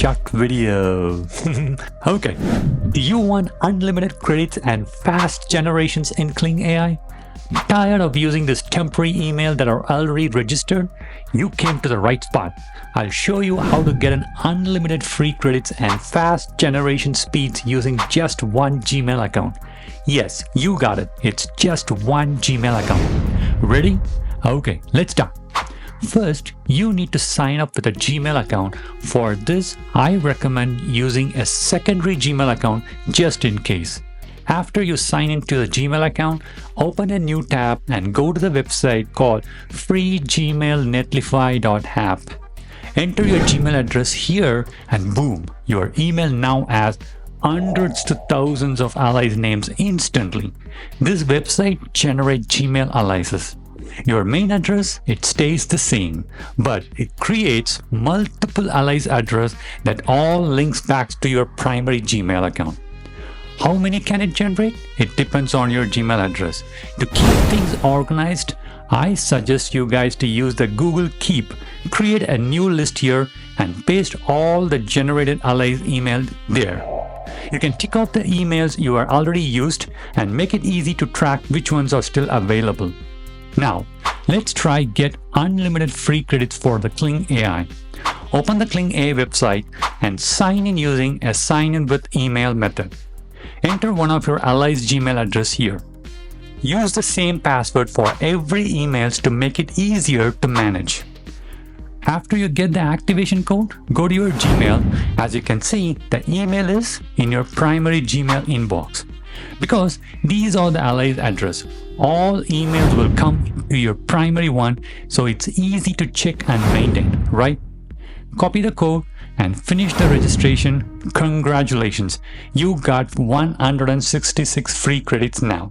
shocked video. Okay, do you want unlimited credits and fast generations in Kling AI? Tired of using this temporary email that are already registered? You came to the right spot. I'll show you how to get an unlimited free credits and fast generation speeds using just one Gmail account. Yes, you got it. It's just one Gmail account. Ready? Okay, let's start. First, you need to sign up with a Gmail account. For this, I recommend using a secondary Gmail account just in case. After you sign into the Gmail account, open a new tab and go to the website called freegmailnetlify.app. Enter your Gmail address here and boom, your email now has hundreds to thousands of Alias names instantly. This website generates Gmail aliases. Your main address, it stays the same, but it creates multiple alias address that all links back to your primary Gmail account. How many can it generate? It depends on your Gmail address. To keep things organized, I suggest you guys to use the Google Keep. Create a new list here and paste all the generated alias emails there. You can tick off the emails you are already used and make it easy to track which ones are still available. Now, let's try get unlimited free credits for the Kling AI. Open the Kling AI website and sign in using a sign in with email method. Enter one of your Alias Gmail address here. Use the same password for every emails to make it easier to manage. After you get the activation code, go to your Gmail. As you can see, the email is in your primary Gmail inbox. Because these are the Alias address, all emails will come to your primary one, so it's easy to check and maintain, right? Copy the code and finish the registration. Congratulations, you got 166 free credits now.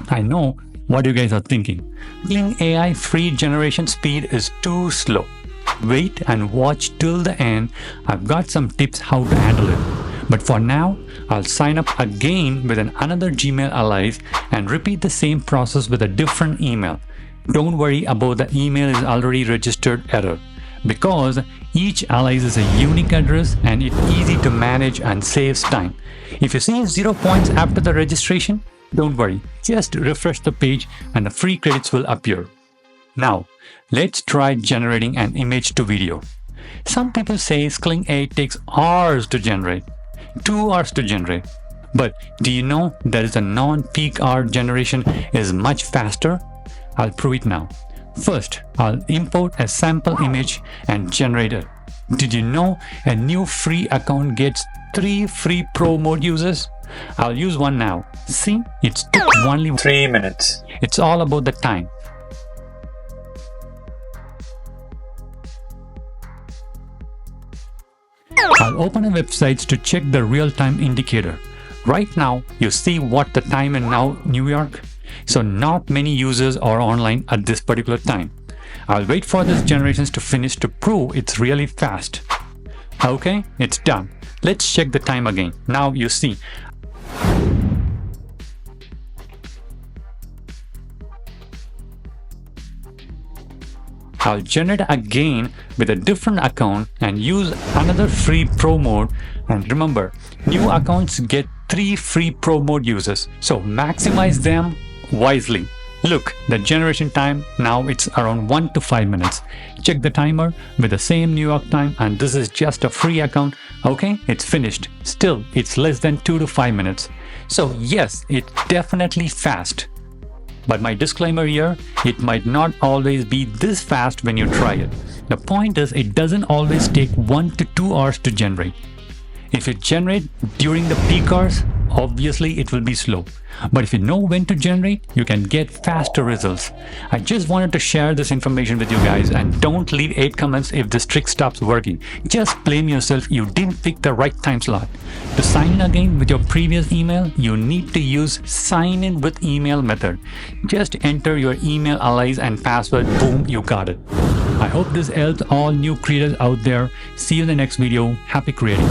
I know what you guys are thinking. Kling AI free generation speed is too slow. Wait and watch till the end. I've got some tips how to handle it. But for now, I'll sign up again with another Gmail alias and repeat the same process with a different email. Don't worry about the email is already registered error, because each alias is a unique address and it's easy to manage and saves time. If you see 0 points after the registration, don't worry, just refresh the page and the free credits will appear. Now, let's try generating an image to video. Some people say Kling AI takes hours to generate, 2 hours to generate. But do you know there is a non-peak hour generation is much faster? I'll prove it now. First, I'll import a sample image and generate it. Did you know a new free account gets 3 free pro mode users? I'll use one now. See, it took only 3 minutes. It's all about the time. I'll open a website to check the real-time indicator. Right now, you see what the time in now New York? So not many users are online at this particular time. I'll wait for these generations to finish to prove it's really fast. Okay, it's done. Let's check the time again. Now you see. I'll generate again with a different account and use another free pro mode. And remember, new accounts get 3 free pro mode users, so maximize them wisely. Look, the generation time now it's around 1 to 5 minutes. Check the timer with the same New York time, and this is just a free account. Okay, it's finished. Still, it's less than 2 to 5 minutes. So yes, it's definitely fast. But my disclaimer here, it might not always be this fast when you try it. The point is, it doesn't always take 1 to 2 hours to generate. If it generates during the peak hours, obviously it will be slow. But if you know when to generate, you can get faster results. I just wanted to share this information with you guys, and don't leave 8 comments if this trick stops working. Just blame yourself you didn't pick the right time slot. To sign in again with your previous email, you need to use sign in with email method. Just enter your email alias and password, boom, you got it. I hope this helps all new creators out there. See you in the next video. Happy creating.